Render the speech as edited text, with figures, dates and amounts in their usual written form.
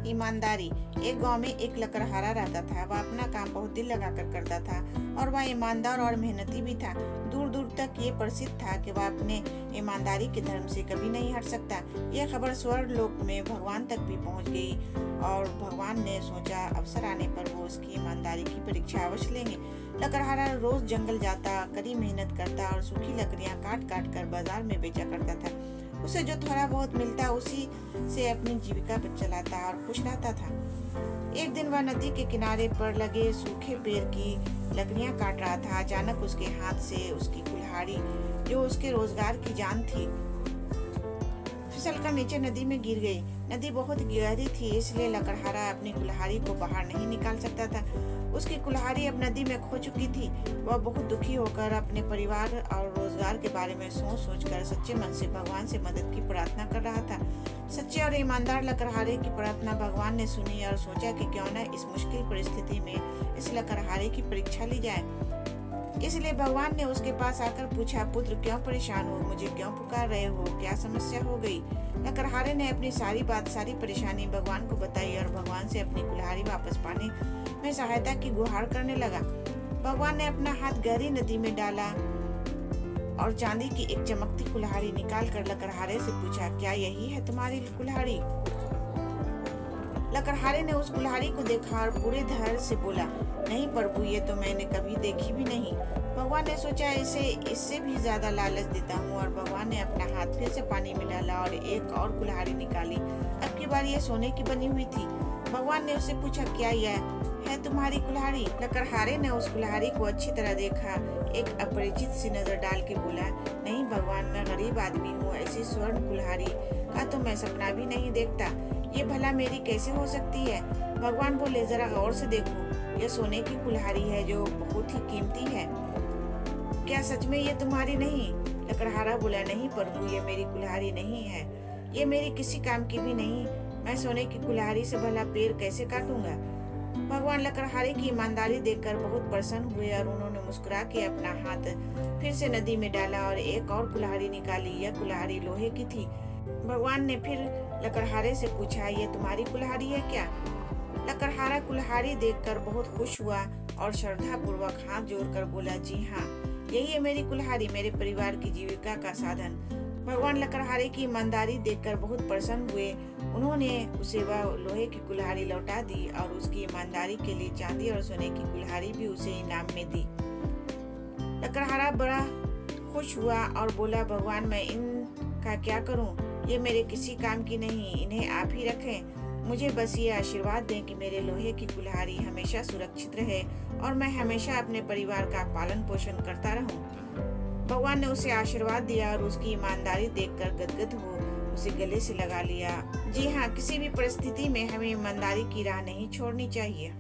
ईमानदारी। एक गांव में एक लकड़हारा रहता था। वह अपना काम बहुत दिल लगाकर करता था और वह ईमानदार और मेहनती भी था। दूर दूर तक ये प्रसिद्ध था कि वह अपने ईमानदारी के धर्म से कभी नहीं हट सकता। यह खबर स्वर्ग लोक में भगवान तक भी पहुंच गई और भगवान ने सोचा अवसर आने पर वो उसकी ईमानदारी की परीक्षा अवश्य लेंगे। लकड़हारा रोज जंगल जाता, कड़ी मेहनत करता और सूखी लकड़ियां काट काट कर बाजार में बेचा करता था। उसे जो थोड़ा बहुत मिलता उसी से अपनी जीविका चलाता और खुश रहता था। एक दिन वह नदी के किनारे पर लगे सूखे पेड़ की लकड़ियां काट रहा था। अचानक उसके हाथ से उसकी कुल्हाड़ी, जो उसके रोजगार की जान थी, फिसलकर नीचे नदी में गिर गई। नदी बहुत गहरी थी, इसलिए लकड़हारा अपनी कुल्हाड़ी को बाहर नहीं निकाल सकता था। उसकी कुल्हाड़ी अब नदी में खो चुकी थी। वह बहुत दुखी होकर अपने परिवार और रोजगार के बारे में सोच सोच कर सच्चे मन से भगवान से मदद की प्रार्थना कर रहा था। सच्चे और ईमानदार लकड़हारे की प्रार्थना भगवान ने सुनी और सोचा कि क्यों न इस मुश्किल परिस्थिति में इस लकड़हारे की परीक्षा ली जाए। इसलिए भगवान ने उसके पास आकर पूछा, पुत्र क्यों परेशान हो, मुझे क्यों पुकार रहे हो, क्या समस्या हो गई? लकड़हारे ने अपनी सारी परेशानी भगवान को बताई और भगवान से अपनी कुल्हाड़ी वापस पाने में सहायता की गुहार करने लगा। भगवान ने अपना हाथ गहरी नदी में डाला और चांदी की एक चमकती कुल्हाड़ी निकाल कर लकड़हारे से पूछा, क्या यही है तुम्हारी कुल्हाड़ी? लकड़हारे ने उस कुल्हाड़ी को देखा और पूरे धैर्य से बोला, नहीं प्रभु, ये तो मैंने कभी देखी भी नहीं। भगवान ने सोचा इसे इससे भी ज्यादा लालच देता हूँ और भगवान ने अपना हाथ फिर से पानी में डाला और एक और कुल्हाड़ी निकाली। अब की बार ये सोने की बनी हुई थी। भगवान ने उससे पूछा, क्या यह है तुम्हारी कुल्हाड़ी? लकड़हारे ने उस कुल्हाड़ी को अच्छी तरह देखा, एक अपरिचित सी नजर डाल के बोला, नहीं भगवान, मैं गरीब आदमी हूँ, ऐसी स्वर्ण कुल्हाड़ी का तो मैं सपना भी नहीं देखता। ये भला मेरी कैसे हो सकती है? भगवान बोले, जरा गौर से देखो, यह सोने की कुल्हाड़ी है जो बहुत ही कीमती है। क्या सच में ये तुम्हारी नहीं? लकड़हारा बोला, नहीं प्रभु, ये मेरी कुल्हाड़ी नहीं है, ये मेरी किसी काम की भी नहीं। मैं सोने की कुल्हाड़ी से भला पेड़ कैसे काटूंगा? भगवान लकड़हारे की ईमानदारी देखकर बहुत प्रसन्न हुए और उन्होंने मुस्कुरा के अपना हाथ फिर से नदी में डाला और एक और कुल्हाड़ी निकाली। यह कुल्हाड़ी लोहे की थी। भगवान ने फिर लकड़हारे से पूछा, ये तुम्हारी कुल्हाड़ी है क्या? लकड़हारा कुल्हाड़ी देखकर बहुत खुश हुआ और श्रद्धा पूर्वक हाथ जोड़कर बोला, जी हाँ, यही है मेरी कुल्हाड़ी, मेरे परिवार की जीविका का साधन। भगवान लकड़हारे की ईमानदारी देखकर बहुत प्रसन्न हुए। उन्होंने उसे वह लोहे की कुल्हाड़ी लौटा दी और उसकी ईमानदारी के लिए चांदी और सोने की कुल्हाड़ी भी उसे इनाम में दी। लकड़हारा बड़ा खुश हुआ और बोला, भगवान, मैं इनका क्या करूं? ये मेरे किसी काम की नहीं, इन्हें आप ही रखें। मुझे बस ये आशीर्वाद दें कि मेरे लोहे की कुल्हाड़ी हमेशा सुरक्षित रहे और मैं हमेशा अपने परिवार का पालन पोषण करता रहूं। भगवान ने उसे आशीर्वाद दिया और उसकी ईमानदारी देखकर गदगद हो उसे गले से लगा लिया। जी हाँ, किसी भी परिस्थिति में हमें ईमानदारी की राह नहीं छोड़नी चाहिए।